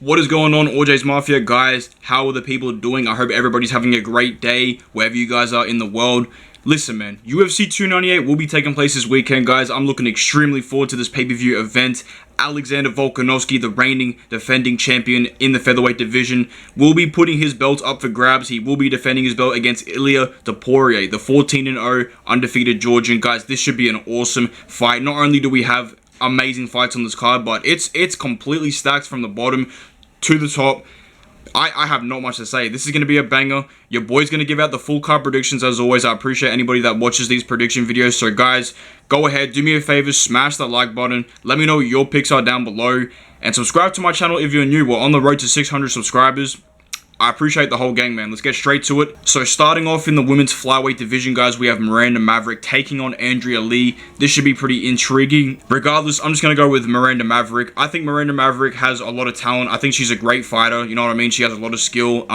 What is going on, OJ's Mafia? Guys, how are the people doing? I hope everybody's having a great day wherever you guys are in the world. Listen, man, UFC 298 will be taking place this weekend, guys. I'm looking extremely forward to this pay-per-view event. Alexander Volkanovski, the reigning defending champion in the featherweight division, will be putting his belt up for grabs. He will be defending his belt against Ilia Topuria, the 14-0 undefeated Georgian. Guys, this should be an awesome fight. Not only do we have amazing fights on this card, but it's completely stacked from the bottom to the top. I have not much to say. This is going to be a banger. Your boy's going to give out the full card predictions as always. I appreciate anybody that watches these prediction videos. So guys, go ahead, do me a favor, smash that like button. Let me know what your picks are down below. And subscribe to my channel if you're new. We're on the road to 600 subscribers. I appreciate the whole gang, man. Let's get straight to it. So starting off in the women's flyweight division, guys, we have Miranda Maverick taking on Andrea Lee. This should be pretty intriguing. Regardless, I'm just going to go with Miranda Maverick. I think Miranda Maverick has a lot of talent. I think she's a great fighter. You know what I mean? She has a lot of skill.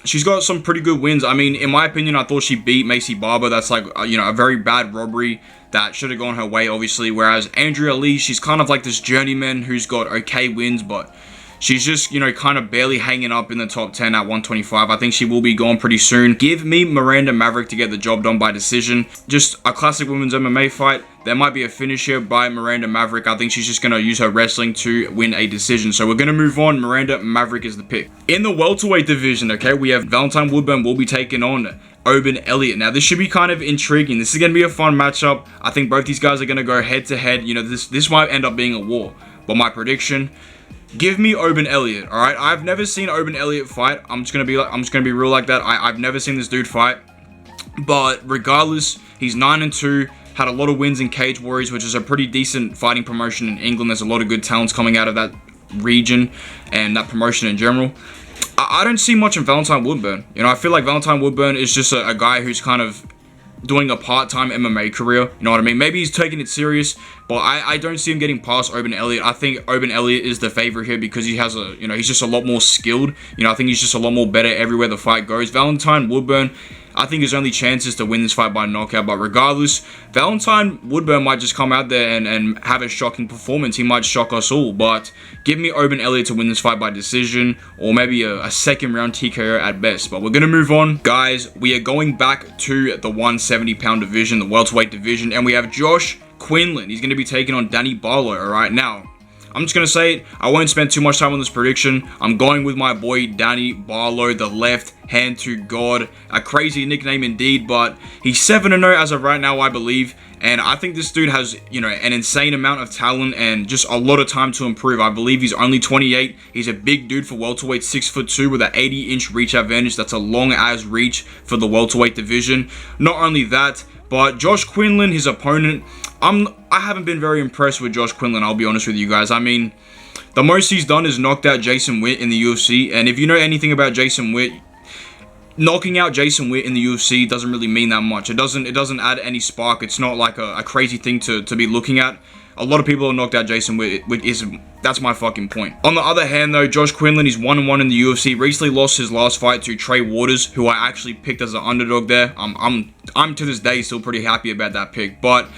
She's got some pretty good wins. I mean, in my opinion, I thought she beat Macy Barber. That's like, a very bad robbery that should have gone her way, obviously. Whereas Andrea Lee, she's kind of like this journeyman who's got okay wins, but she's just, kind of barely hanging up in the top 10 at 125. I think she will be gone pretty soon. Give me Miranda Maverick to get the job done by decision. Just a classic women's MMA fight. There might be a finish here by Miranda Maverick. I think she's just going to use her wrestling to win a decision. So we're going to move on. Miranda Maverick is the pick. In the welterweight division, okay, we have Valentine Woodburn will be taking on Oban Elliott. Now, this should be kind of intriguing. This is going to be a fun matchup. I think both these guys are going to go head to head. This might end up being a war. But my prediction, give me Oban Elliott, all right? I've never seen Oban Elliott fight. I'm just gonna be real like that. I've never seen this dude fight. But regardless, he's 9-2. Had a lot of wins in Cage Warriors, which is a pretty decent fighting promotion in England. There's a lot of good talents coming out of that region and that promotion in general. I don't see much in Valentine Woodburn. I feel like Valentine Woodburn is just a guy who's kind of doing a part-time MMA career, you know what I mean? Maybe he's taking it serious, but I don't see him getting past Oban Elliott. I think Oban Elliott is the favorite here because he has he's just a lot more skilled. I think he's just a lot more better everywhere the fight goes. Valentine Woodburn, I think his only chance is to win this fight by knockout, but regardless, Valentine Woodburn might just come out there and have a shocking performance. He might shock us all, but give me Oban Elliott to win this fight by decision, or maybe a second round TKO at best. But we're going to move on. Guys, we are going back to the 170-pound division, the welterweight division, and we have Josh Quinlan. He's going to be taking on Danny Barlow, all right? Now, I'm just going to say it. I won't spend too much time on this prediction. I'm going with my boy Danny Barlow, the left hand to God. A crazy nickname indeed, but he's 7-0 as of right now, I believe. And I think this dude has, an insane amount of talent and just a lot of time to improve. I believe he's only 28. He's a big dude for welterweight, 6'2", with an 80-inch reach advantage. That's a long-ass reach for the welterweight division. Not only that, but Josh Quinlan, his opponent, I haven't been very impressed with Josh Quinlan, I'll be honest with you guys. I mean, the most he's done is knocked out Jason Witt in the UFC. And if you know anything about Jason Witt, knocking out Jason Witt in the UFC doesn't really mean that much. It doesn't add any spark. It's not like a crazy thing to be looking at. A lot of people have knocked out Jason Witt. That's my fucking point. On the other hand, though, Josh Quinlan, he's 1-1 in the UFC. Recently lost his last fight to Trey Waters, who I actually picked as an underdog there. I'm to this day still pretty happy about that pick. But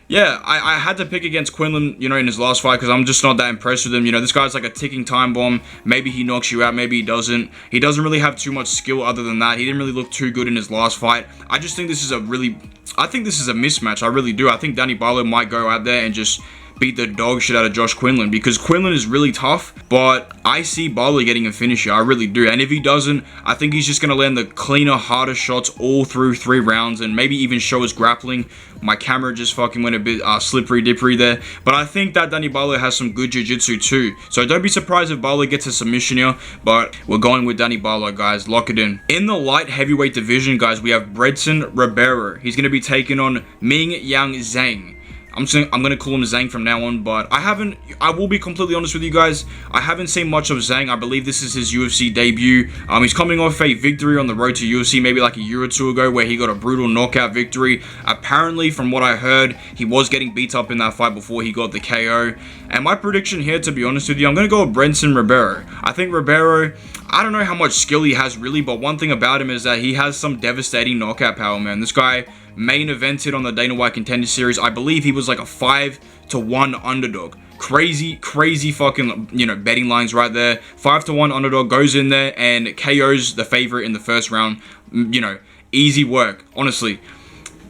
yeah, I had to pick against Quinlan, in his last fight because I'm just not that impressed with him. This guy's like a ticking time bomb. Maybe he knocks you out, maybe he doesn't. He doesn't really have too much skill other than that. He didn't really look too good in his last fight. I just think this is a mismatch. I really do. I think Danny Barlow might go out there and just beat the dog shit out of Josh Quinlan because Quinlan is really tough, but I see Barlow getting a finish here. I really do. And if he doesn't, I think he's just going to land the cleaner, harder shots all through 3 rounds and maybe even show his grappling. My camera just fucking went a bit slippery dippery there. But I think that Danny Barlow has some good jiu-jitsu too. So don't be surprised if Barlow gets a submission here, but we're going with Danny Barlow, guys. Lock it in. In the light heavyweight division, guys, we have Bredson Ribeiro. He's going to be taking on Ming Yang Zhang. I'm going to call him Zhang from now on, but I will be completely honest with you guys, I haven't seen much of Zhang. I believe this is his UFC debut. He's coming off a victory on the road to UFC maybe like a year or two ago where he got a brutal knockout victory. Apparently, from what I heard, he was getting beat up in that fight before he got the KO. And my prediction here, to be honest with you, I'm going to go with Bredson Ribeiro. I think Ribeiro, I don't know how much skill he has really, but one thing about him is that he has some devastating knockout power, man. This guy main evented on the Dana White Contender Series. I believe he was like a 5-1 underdog. Crazy fucking, you know, betting lines right there. 5-1 underdog goes in there and KOs the favorite in the first round. You know, easy work. Honestly,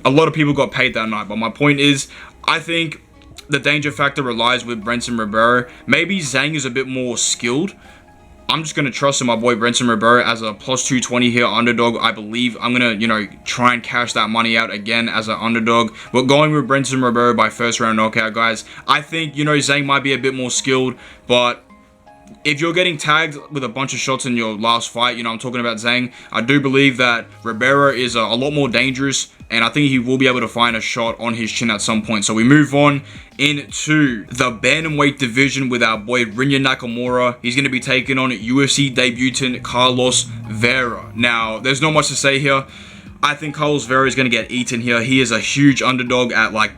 a lot of people got paid that night, but my point is, I think the danger factor relies with Brenson Ribeiro. Maybe Zhang is a bit more skilled. I'm just going to trust in my boy Brenson Ribeiro as a plus 220 here underdog. I believe I'm going to, you know, try and cash that money out again as an underdog. But going with Brenson Ribeiro by first round knockout, guys. I think, you know, Zhang might be a bit more skilled, but if you're getting tagged with a bunch of shots in your last fight, you know, I'm talking about Zhang, I do believe that Ribeiro is a lot more dangerous, and I think he will be able to find a shot on his chin at some point. So we move on into the bantamweight division with our boy Rinya Nakamura. He's going to be taking on UFC debutant Carlos Vera. Now, there's not much to say here. I think Carlos Vera is going to get eaten here. He is a huge underdog at like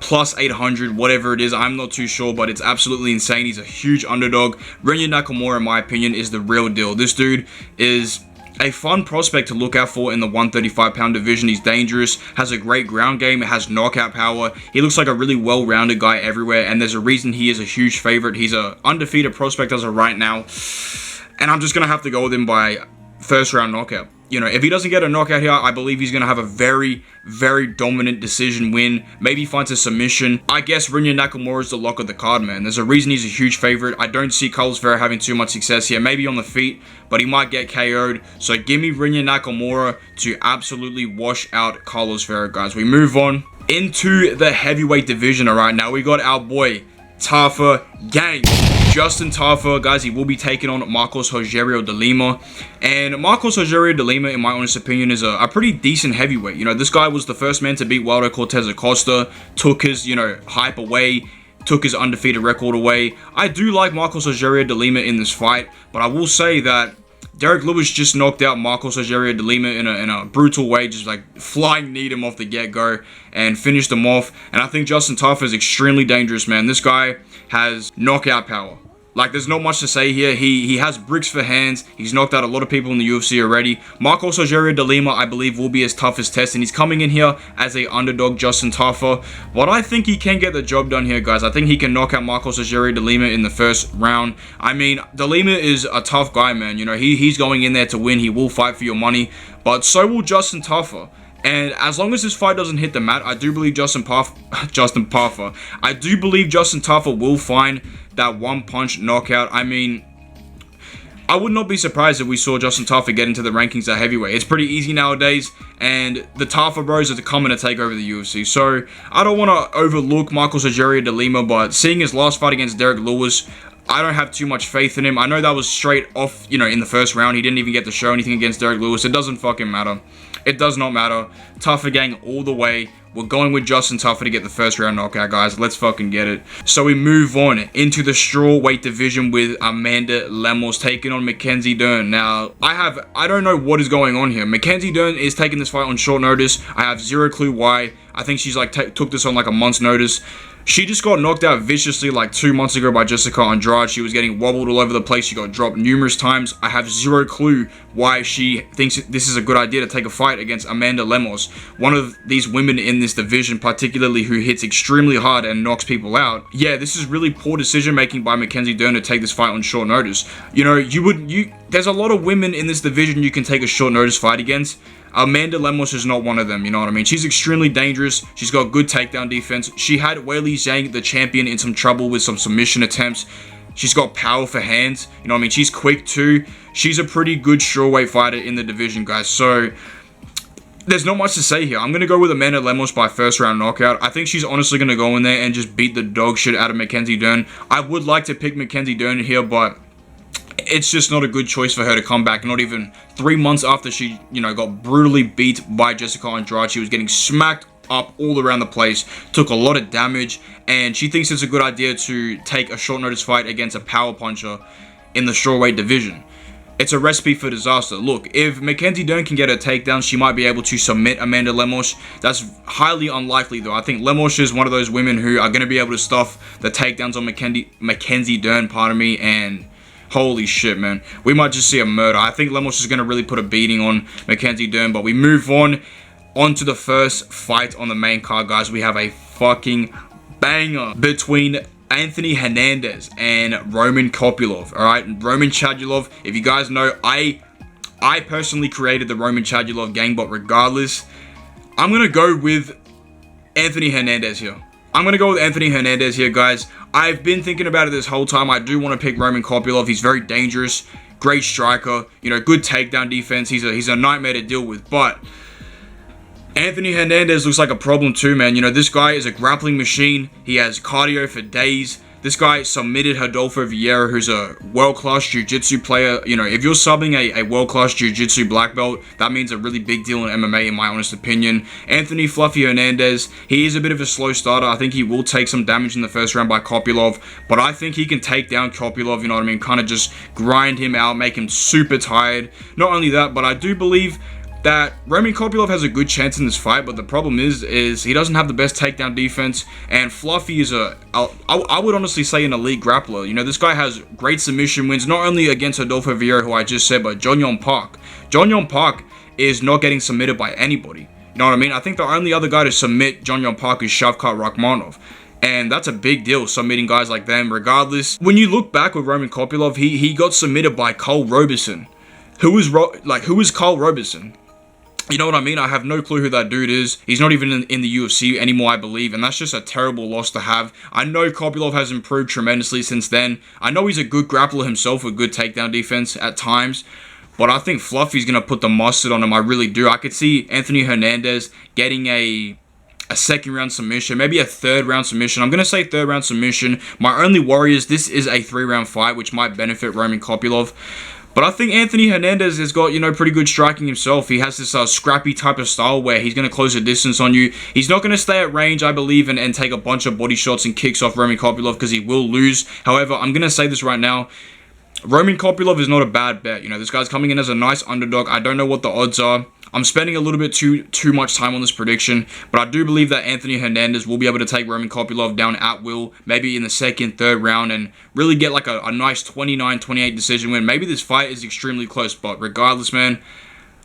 plus 800, whatever it is. I'm not too sure, but it's absolutely insane. He's a huge underdog. Rinya Nakamura, in my opinion, is the real deal. This dude is a fun prospect to look out for in the 135-pound division. He's dangerous, has a great ground game, has knockout power. He looks like a really well-rounded guy everywhere, and there's a reason he is a huge favorite. He's an undefeated prospect as of right now, and I'm just going to have to go with him by first-round knockout. You know, if he doesn't get a knockout here, I believe he's going to have a very, very dominant decision win. Maybe finds a submission. I guess Rinya Nakamura is the lock of the card, man. There's a reason he's a huge favorite. I don't see Carlos Vera having too much success here. Maybe on the feet, but he might get KO'd. So give me Rinya Nakamura to absolutely wash out Carlos Vera, guys. We move on into the heavyweight division. All right, now we got our boy Tafa Gang. Justin Tafa, guys, he will be taking on Marcos Rogerio de Lima. And Marcos Rogerio de Lima, in my honest opinion, is a pretty decent heavyweight. You know, this guy was the first man to beat Waldo Cortez Acosta, took his, you know, hype away, took his undefeated record away. I do like Marcos Rogerio de Lima in this fight, but I will say that Derek Lewis just knocked out Marcos Rogerio de Lima in a brutal way, just like flying kneed him off the get-go and finished him off. And I think Justin Tafa is extremely dangerous, man. This guy has knockout power. Like, there's not much to say here. He has bricks for hands. He's knocked out a lot of people in the UFC already. Marcos Rogerio de Lima, I believe, will be his toughest test, and he's coming in here as a underdog, Justin Tafa. But I think he can get the job done here, guys. I think he can knock out Marcos Rogerio de Lima in the first round. I mean, de Lima is a tough guy, man. You know, he's going in there to win. He will fight for your money, but so will Justin Tafa. And as long as this fight doesn't hit the mat, I do believe Justin Tafa will find that one-punch knockout. I mean, I would not be surprised if we saw Justin Tafa get into the rankings at heavyweight. It's pretty easy nowadays, and the Tafa bros are coming to take over the UFC. So I don't want to overlook Marcos Rogerio de Lima, but seeing his last fight against Derek Lewis, I don't have too much faith in him. I know that was straight off, you know, in the first round. He didn't even get to show anything against Derek Lewis. It doesn't fucking matter. It does not matter. Tafa gang all the way. We're going with Justin Tafa to get the first round knockout, guys. Let's fucking get it. So we move on into the strawweight division with Amanda Lemos taking on Mackenzie Dern. Now, I don't know what is going on here. Mackenzie Dern is taking this fight on short notice. I have zero clue why. I think she's like took this on like a month's notice. She just got knocked out viciously like 2 months ago by Jessica Andrade. She was getting wobbled all over the place. She got dropped numerous times. I have zero clue why she thinks this is a good idea to take a fight against Amanda Lemos, one of these women in this division, particularly who hits extremely hard and knocks people out. Yeah, this is really poor decision making by Mackenzie Dern to take this fight on short notice. You know, there's a lot of women in this division you can take a short notice fight against. Amanda Lemos is not one of them, you know what I mean? She's extremely dangerous. She's got good takedown defense. She had Weili Zhang, the champion, in some trouble with some submission attempts. She's got power for hands, you know what I mean? She's quick too. She's a pretty good strawweight fighter in the division, guys. So there's not much to say here. I'm going to go with Amanda Lemos by first round knockout. I think she's honestly going to go in there and just beat the dog shit out of Mackenzie Dern. I would like to pick Mackenzie Dern here, but it's just not a good choice for her to come back. Not even 3 months after she, you know, got brutally beat by Jessica Andrade. She was getting smacked up all around the place, took a lot of damage, and she thinks it's a good idea to take a short notice fight against a power puncher in the strawweight division. It's a recipe for disaster. Look, if Mackenzie Dern can get her takedown, she might be able to submit Amanda Lemos. That's highly unlikely, though. I think Lemos is one of those women who are going to be able to stuff the takedowns on Mackenzie Dern, and holy shit, man. We might just see a murder. I think Lemos is going to really put a beating on Mackenzie Dern, but we move on to the first fight on the main card, guys. We have a fucking banger between Anthony Hernandez and Roman Kopylov. All right, Roman Chadulov. If you guys know, I personally created the Roman Chadulov gang, but regardless, I'm gonna go with Anthony Hernandez here. Guys. I've been thinking about it this whole time. I do want to pick Roman Kopylov. He's very dangerous, great striker, you know, good takedown defense. He's a nightmare to deal with, but Anthony Hernandez looks like a problem too, man. You know, this guy is a grappling machine. He has cardio for days. This guy submitted Rodolfo Vieira, who's a world-class jiu-jitsu player. You know, if you're subbing a world-class jiu-jitsu black belt, that means a really big deal in MMA, in my honest opinion. Anthony Fluffy Hernandez, he is a bit of a slow starter. I think he will take some damage in the first round by Kopylov, but I think he can take down Kopylov, you know what I mean? Kind of just grind him out, make him super tired. Not only that, but I do believe that Roman Kopylov has a good chance in this fight, but the problem is he doesn't have the best takedown defense, and Fluffy is I would honestly say an elite grappler. You know, this guy has great submission wins, not only against Rodolfo Vieira, who I just said, but John Yon Park. John Yon Park is not getting submitted by anybody. You know what I mean? I think the only other guy to submit John Yon Park is Shavkat Rakhmonov. And that's a big deal, submitting guys like them. Regardless, when you look back with Roman Kopylov, he got submitted by Cole Roberson. Who is Cole Roberson? You know what I mean? I have no clue who that dude is. He's not even in the UFC anymore, I believe, and that's just a terrible loss to have. I know Kopylov has improved tremendously since then. I know he's a good grappler himself with good takedown defense at times, but I think Fluffy's going to put the mustard on him. I really do. I could see Anthony Hernandez getting a second round submission, maybe a third round submission. I'm going to say third round submission. My only worry is this is a 3-round fight, which might benefit Roman Kopylov. But I think Anthony Hernandez has got, you know, pretty good striking himself. He has this scrappy type of style where he's going to close the distance on you. He's not going to stay at range, I believe, and take a bunch of body shots and kicks off Roman Kopylov because he will lose. However, I'm going to say this right now. Roman Kopylov is not a bad bet. You know, this guy's coming in as a nice underdog. I don't know what the odds are. I'm spending a little bit too much time on this prediction, but I do believe that Anthony Hernandez will be able to take Roman Kopylov down at will, maybe in the second, third round, and really get like a nice 29-28 decision win. Maybe this fight is extremely close, but regardless, man,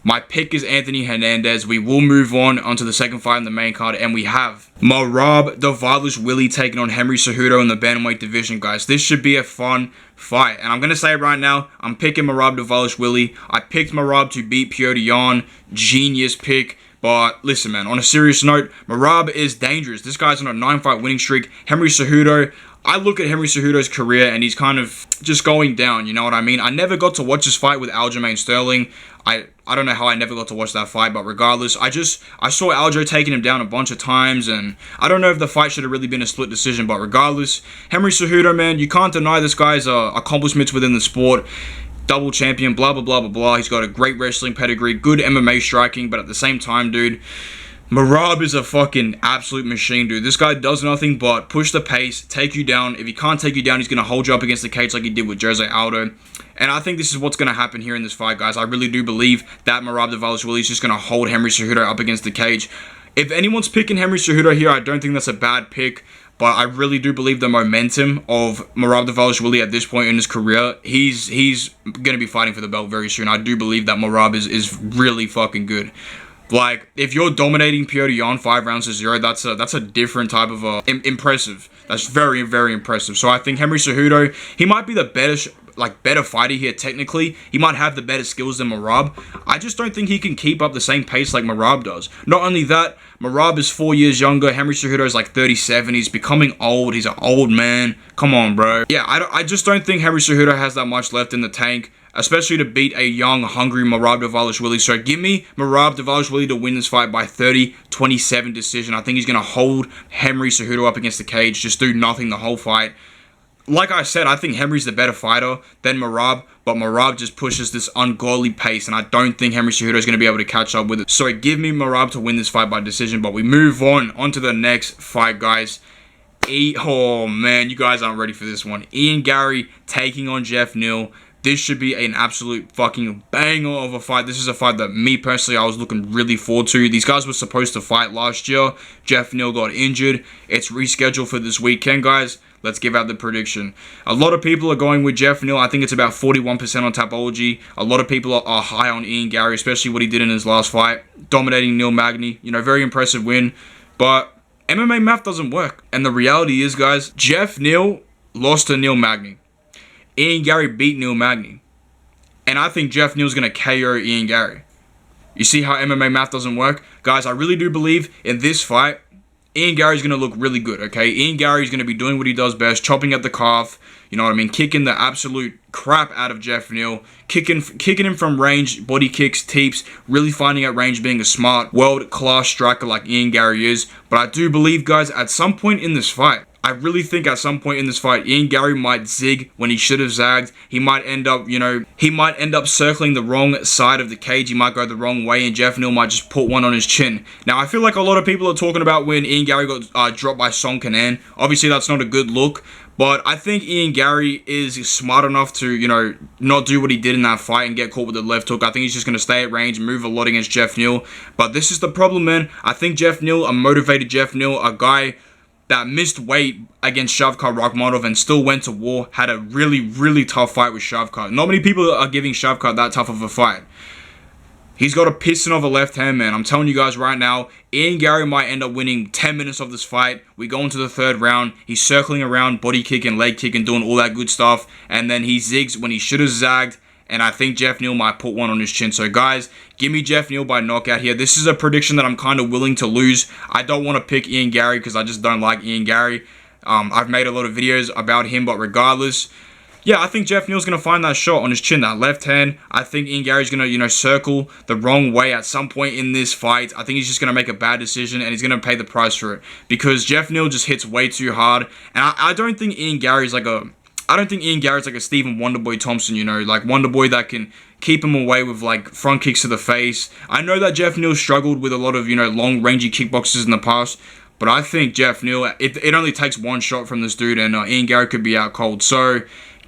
my pick is Anthony Hernandez. We will move onto the second fight in the main card, and we have Merab Dvalishvili taking on Henry Cejudo in the bantamweight division, guys. This should be a fun fight, and I'm going to say it right now, I'm picking Merab Dvalishvili. I picked Merab to beat Petr Yan. Genius pick. But listen, man, on a serious note, Merab is dangerous. This guy's on a 9-fight winning streak. Henry Cejudo, I look at Henry Cejudo's career and he's kind of just going down, you know what I mean? I never got to watch his fight with Aljamain Sterling. I don't know how I never got to watch that fight, but regardless, I saw Aljo taking him down a bunch of times, and I don't know if the fight should have really been a split decision, but regardless, Henry Cejudo, man, you can't deny this guy's accomplishments within the sport. Double champion, blah, blah, blah, blah, blah. He's got a great wrestling pedigree, good MMA striking, but at the same time, dude, Merab is a fucking absolute machine, dude. This guy does nothing but push the pace, take you down. If he can't take you down, he's going to hold you up against the cage like he did with Jose Aldo. And I think this is what's going to happen here in this fight, guys. I really do believe that Merab Dvalishvili is just going to hold Henry Cejudo up against the cage. If anyone's picking Henry Cejudo here, I don't think that's a bad pick. But I really do believe the momentum of Merab Dvalishvili at this point in his career, he's going to be fighting for the belt very soon. I do believe that Merab is really fucking good. Like, if you're dominating Petr Yan 5 rounds to 0, that's a different type of impressive. That's very, very impressive. So I think Henry Cejudo, he might be the better fighter here technically. He might have the better skills than Merab. I just don't think he can keep up the same pace like Merab does. Not only that, Merab is 4 years younger. Henry Cejudo is like 37. He's becoming old. He's an old man. Come on, bro. Yeah, I just don't think Henry Cejudo has that much left in the tank, especially to beat a young, hungry Merab Dvalishvili. So give me Merab Dvalishvili to win this fight by 30-27 decision. I think he's going to hold Henry Cejudo up against the cage, just do nothing the whole fight. Like I said, I think Henry's the better fighter than Merab, but Merab just pushes this ungodly pace, and I don't think Henry Cejudo is going to be able to catch up with it. So give me Merab to win this fight by decision, but we move on to the next fight, guys. Oh, man, you guys aren't ready for this one. Ian Garry taking on Jeff Neal. This should be an absolute fucking banger of a fight. This is a fight that me personally, I was looking really forward to. These guys were supposed to fight last year. Jeff Neal got injured. It's rescheduled for this weekend, guys. Let's give out the prediction. A lot of people are going with Jeff Neal. I think it's about 41% on Tapology. A lot of people are high on Ian Garry, especially what he did in his last fight. Dominating Neil Magny. You know, very impressive win. But MMA math doesn't work. And the reality is, guys, Jeff Neal lost to Neil Magny. Ian Gary beat Neil Magny. And I think Jeff Neal's going to KO Ian Gary. You see how MMA math doesn't work? Guys, I really do believe in this fight, Ian Gary's going to look really good, okay? Ian Gary's going to be doing what he does best, chopping at the calf, you know what I mean? Kicking the absolute crap out of Jeff Neal, kicking him from range, body kicks, teeps, really finding out range, being a smart, world-class striker like Ian Gary is. But I do believe, guys, at some point in this fight, I really think at some point in this fight, Ian Gary might zig when he should have zagged. He might end up, circling the wrong side of the cage. He might go the wrong way, and Jeff Neal might just put one on his chin. Now, I feel like a lot of people are talking about when Ian Gary got dropped by Song Kanan. Obviously, that's not a good look. But I think Ian Gary is smart enough to, not do what he did in that fight and get caught with the left hook. I think he's just going to stay at range and move a lot against Jeff Neal. But this is the problem, man. I think Jeff Neal, a motivated Jeff Neal, a guy that missed weight against Shavkat Rakhmonov and still went to war, had a really, really tough fight with Shavkat. Not many people are giving Shavkat that tough of a fight. He's got a piston of a left hand, man. I'm telling you guys right now, Ian Gary might end up winning 10 minutes of this fight. We go into the third round. He's circling around, body kick and leg kick and doing all that good stuff. And then he zigs when he should have zagged. And I think Jeff Neal might put one on his chin. So, guys, give me Jeff Neal by knockout here. This is a prediction that I'm kind of willing to lose. I don't want to pick Ian Gary because I just don't like Ian Gary. I've made a lot of videos about him, but regardless, yeah, I think Jeff Neal's going to find that shot on his chin, that left hand. I think Ian Gary's going to, circle the wrong way at some point in this fight. I think he's just going to make a bad decision, and he's going to pay the price for it. Because Jeff Neal just hits way too hard. And I don't think Ian Gary's like a Stephen Wonderboy Thompson, like Wonderboy that can keep him away with like front kicks to the face. I know that Jeff Neal struggled with a lot of, long rangey kickboxers in the past, but I think Jeff Neal, it only takes one shot from this dude, and Ian Gary could be out cold. So,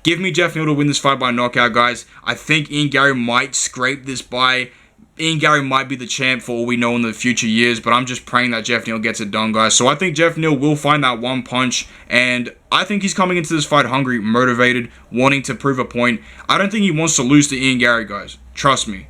give me Jeff Neal to win this fight by knockout, guys. I think Ian Gary might scrape this by. Ian Gary might be the champ for all we know in the future years, but I'm just praying that Jeff Neal gets it done, guys. So I think Jeff Neal will find that one punch, and I think he's coming into this fight hungry, motivated, wanting to prove a point. I don't think he wants to lose to Ian Gary, guys. Trust me.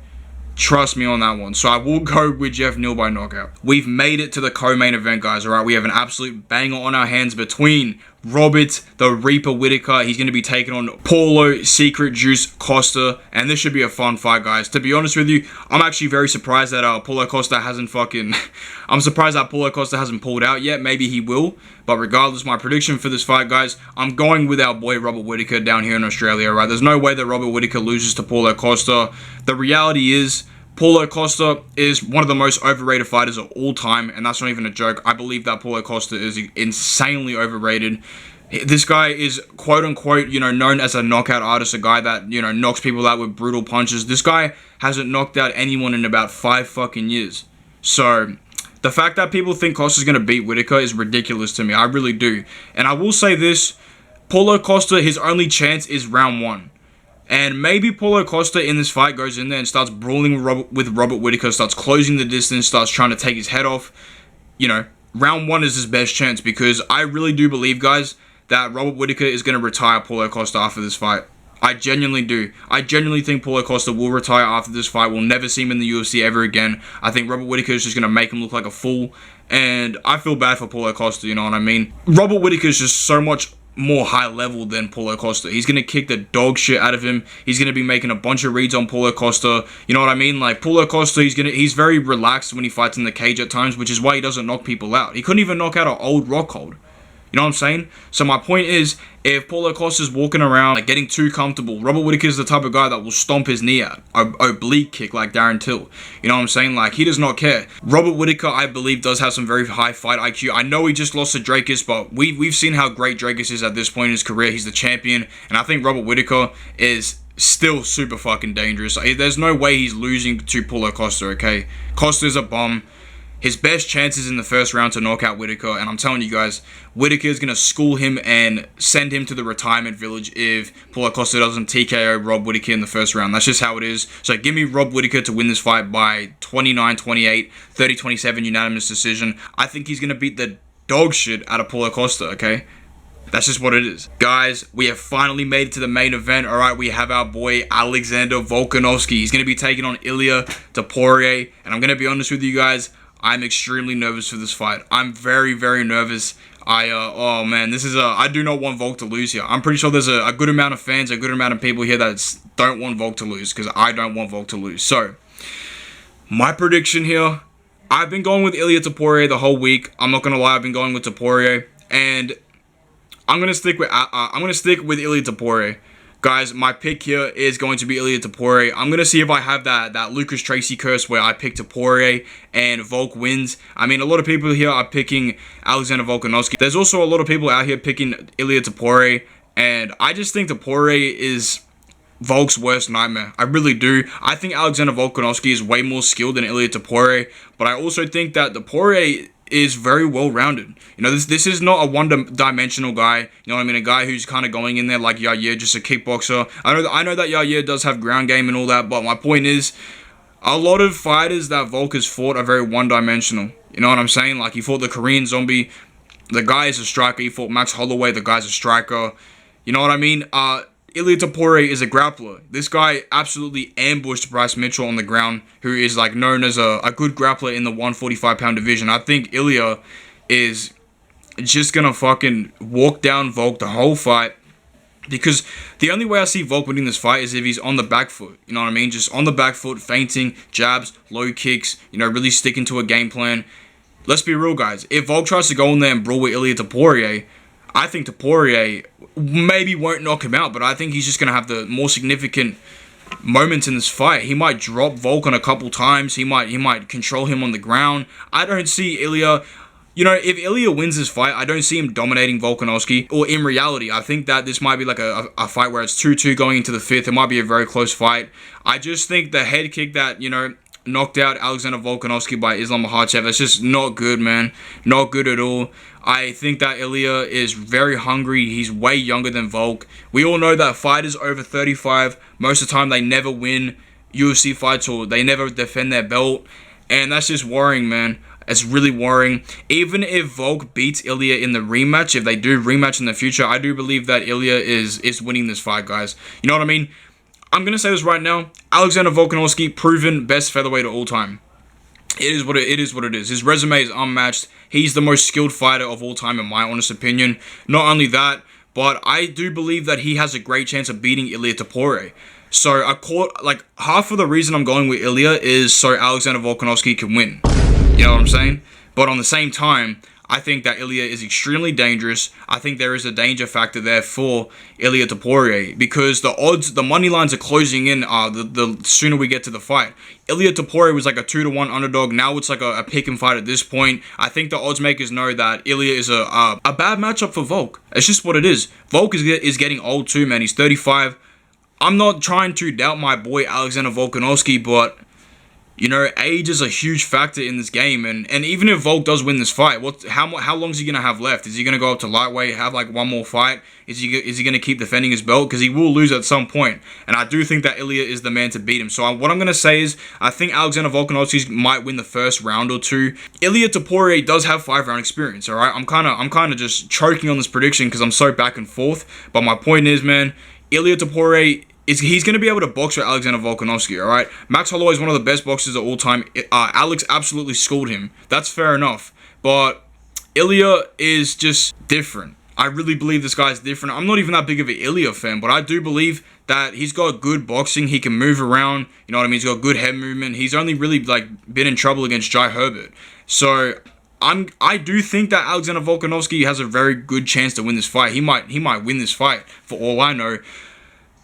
Trust me on that one. So I will go with Jeff Neal by knockout. We've made it to the co-main event, guys. All right, we have an absolute banger on our hands between Robert the Reaper Whittaker. He's going to be taking on Paulo Secret Juice Costa, and this should be a fun fight, guys. To be honest with you, I'm actually very surprised that Paulo Costa hasn't I'm surprised that Paulo Costa hasn't pulled out yet. Maybe he will, but regardless, my prediction for this fight, guys, I'm going with our boy Robert Whittaker down here in Australia, right? There's no way that Robert Whittaker loses to Paulo Costa. The reality is, Paulo Costa is one of the most overrated fighters of all time, and that's not even a joke. I believe that Paulo Costa is insanely overrated. This guy is quote-unquote, known as a knockout artist, a guy that, knocks people out with brutal punches. This guy hasn't knocked out anyone in about 5 fucking years. So, the fact that people think Costa's going to beat Whittaker is ridiculous to me. I really do. And I will say this, Paulo Costa, his only chance is round 1. And maybe Paulo Costa in this fight goes in there and starts brawling with Robert Whittaker, starts closing the distance, starts trying to take his head off. Round 1 is his best chance, because I really do believe, guys, that Robert Whittaker is going to retire Paulo Costa after this fight. I genuinely do. I genuinely think Paulo Costa will retire after this fight. We'll never see him in the UFC ever again. I think Robert Whittaker is just going to make him look like a fool. And I feel bad for Paulo Costa, you know what I mean? Robert Whittaker is just so much more high level than Paulo Costa. He's going to kick the dog shit out of him. He's going to be making a bunch of reads on Paulo Costa. You know what I mean? Like, Paulo Costa, he's very relaxed when he fights in the cage at times, which is why he doesn't knock people out. He couldn't even knock out an old Rockhold. You know what I'm saying? So my point is, if Paulo Costa's walking around, like, getting too comfortable, Robert Whittaker is the type of guy that will stomp his knee out. Oblique kick like Darren Till. You know what I'm saying? Like, he does not care. Robert Whittaker, I believe, does have some very high fight IQ. I know he just lost to Drakus, but we've seen how great Drakus is at this point in his career. He's the champion. And I think Robert Whittaker is still super fucking dangerous. There's no way he's losing to Paulo Costa, okay? Costa's a bum. His best chances in the first round to knock out Whittaker, and I'm telling you guys, Whittaker is going to school him and send him to the retirement village if Paulo Costa doesn't TKO Rob Whittaker in the first round. That's just how it is. So give me Rob Whittaker to win this fight by 29-28, 30-27 unanimous decision. I think he's going to beat the dog shit out of Paulo Costa, okay? That's just what it is. Guys, we have finally made it to the main event. Alright, we have our boy Alexander Volkanovski. He's going to be taking on Ilia Topuria, and I'm going to be honest with you guys, I'm extremely nervous for this fight. I'm very, very nervous. Oh man, this is I do not want Volk to lose here. I'm pretty sure there's a good amount of fans, a good amount of people here that don't want Volk to lose, because I don't want Volk to lose. So, my prediction here, I've been going with Ilia Topuria the whole week. I'm not gonna lie, I've been going with Topuria, and I'm gonna stick with Ilia Topuria. Guys, my pick here is going to be Ilia Topuria. I'm going to see if I have that Lucas Tracy curse where I pick Topuria and Volk wins. I mean, a lot of people here are picking Alexander Volkanovski. There's also a lot of people out here picking Ilia Topuria, and I just think Topuria is Volk's worst nightmare. I really do. I think Alexander Volkanovski is way more skilled than Ilia Topuria, but I also think that Topuria is very well-rounded. You know, this is not a one-dimensional guy. You know what I mean? A guy who's kind of going in there like Yair, just a kickboxer. I know that Yair does have ground game and all that, but my point is, a lot of fighters that Volk has fought are very one-dimensional. You know what I'm saying? Like, he fought the Korean Zombie. The guy is a striker. He fought Max Holloway. The guy's a striker. You know what I mean? Ilia Topuria is a grappler. This guy absolutely ambushed Bryce Mitchell on the ground, who is like known as a good grappler in the 145-pound division. I think Ilia is just gonna fucking walk down Volk the whole fight, because the only way I see Volk winning this fight is if he's on the back foot. You know what I mean? Just on the back foot, feinting, jabs, low kicks, you know, really sticking to a game plan. Let's be real, guys. If Volk tries to go in there and brawl with Ilia Topuria, I think Topuria maybe won't knock him out, but I think he's just going to have the more significant moments in this fight. He might drop Volk on a couple times. He might control him on the ground. I don't see Ilia... You know, if Ilia wins this fight, I don't see him dominating Volkanovski. Or in reality, I think that this might be like a fight where it's 2-2 going into the 5th. It might be a very close fight. I just think the head kick that, you know, knocked out Alexander Volkanovski by Islam Makhachev, it's just not good, man. Not good at all. I think that Ilia is very hungry. He's way younger than Volk. We all know that fighters over 35, most of the time they never win UFC fights, or they never defend their belt. And that's just worrying, man. It's really worrying. Even if Volk beats Ilia in the rematch, if they do rematch in the future, I do believe that Ilia is winning this fight, guys. You know what I mean? I'm going to say this right now. Alexander Volkanovski, proven best featherweight of all time. It is what it is. His resume is unmatched. He's the most skilled fighter of all time, in my honest opinion. Not only that, but I do believe that he has a great chance of beating Ilia Topuria. So half of the reason I'm going with Ilia is so Alexander Volkanovski can win. You know what I'm saying? But on the same time, I think that Ilia is extremely dangerous. I think there is a danger factor there for Ilia Topuria, because the odds, the money lines are closing in the sooner we get to the fight. Ilia Topuria was like a 2-1 underdog. Now it's like a pick and fight at this point. I think the odds makers know that Ilia is a bad matchup for Volk. It's just what it is. Volk is getting old too, man. He's 35. I'm not trying to doubt my boy Alexander Volkanovski, but you know, age is a huge factor in this game, and even if Volk does win this fight, how long is he gonna have left? Is he gonna go up to lightweight, have like one more fight? Is he gonna keep defending his belt? Because he will lose at some point, and I do think that Ilia is the man to beat him. So what I'm gonna say is, I think Alexander Volkanovski might win the first round or two. Ilia Topuria does have 5-round experience. All right, I'm kind of just choking on this prediction because I'm so back and forth. But my point is, man, Ilia Topuria, he's going to be able to box with Alexander Volkanovski, alright? Max Holloway is one of the best boxers of all time. Alex absolutely schooled him. That's fair enough. But Ilia is just different. I really believe this guy's different. I'm not even that big of an Ilia fan, but I do believe that he's got good boxing. He can move around. You know what I mean? He's got good head movement. He's only really been in trouble against Jai Herbert. So I do think that Alexander Volkanovski has a very good chance to win this fight. He might win this fight for all I know.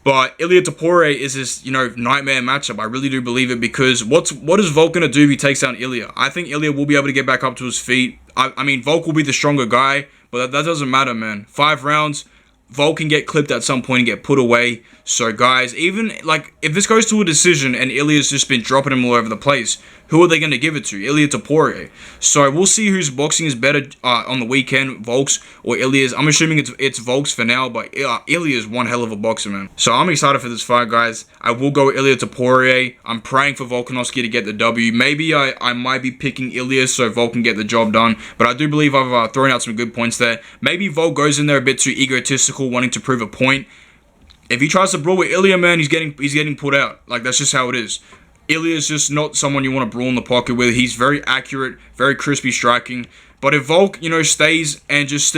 But Ilia Topuria is this, you know, nightmare matchup. I really do believe it, because what is Volk going to do if he takes down Ilia? I think Ilia will be able to get back up to his feet. I mean, Volk will be the stronger guy, but that doesn't matter, man. 5 rounds, Volk can get clipped at some point and get put away. So, guys, even, if this goes to a decision and Ilia's just been dropping him all over the place, who are they going to give it to? Ilia Topuria. So, we'll see whose boxing is better on the weekend, Volk's or Ilia's. I'm assuming it's Volk's for now, but Ilia is one hell of a boxer, man. So, I'm excited for this fight, guys. I will go with Ilia Topuria. I'm praying for Volkanovski to get the W. Maybe I might be picking Ilia so Volk can get the job done, but I do believe I've thrown out some good points there. Maybe Volk goes in there a bit too egotistical, wanting to prove a point. If he tries to brawl with Ilia, man, he's getting put out. That's just how it is. Ilya's just not someone you want to brawl in the pocket with. He's very accurate, very crispy striking. But if Volk, stays and just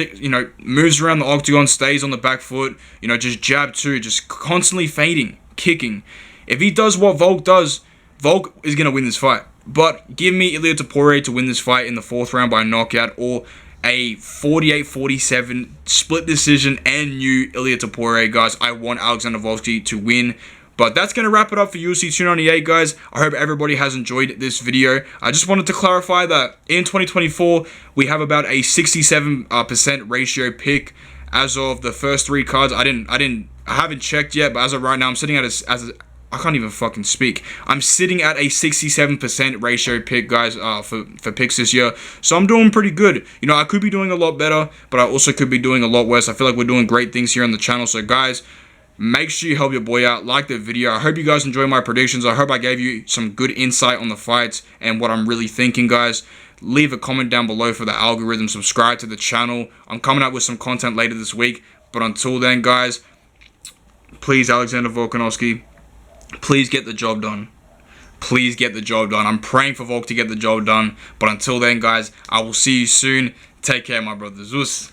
moves around the octagon, stays on the back foot, just jab too, just constantly fading, kicking. If he does what Volk does, Volk is going to win this fight. But give me Ilia Topuria to win this fight in the 4th round by knockout, or a 48-47 split decision and new Ilia Topuria, guys. I want Alexander Volksky to win. But that's going to wrap it up for UFC 298, guys. I hope everybody has enjoyed this video. I just wanted to clarify that in 2024, we have about a 67% ratio pick as of the first 3 cards. I haven't checked yet, but as of right now, I'm sitting at I can't even fucking speak. I'm sitting at a 67% ratio pick, guys, for picks this year. So I'm doing pretty good. I could be doing a lot better, but I also could be doing a lot worse. I feel like we're doing great things here on the channel. So, guys, make sure you help your boy out. Like the video. I hope you guys enjoy my predictions. I hope I gave you some good insight on the fights and what I'm really thinking, guys. Leave a comment down below for the algorithm. Subscribe to the channel. I'm coming out with some content later this week. But until then, guys, please, Alexander Volkanovski, please get the job done. Please get the job done. I'm praying for Volk to get the job done. But until then, guys, I will see you soon. Take care, my brothers. Zeus.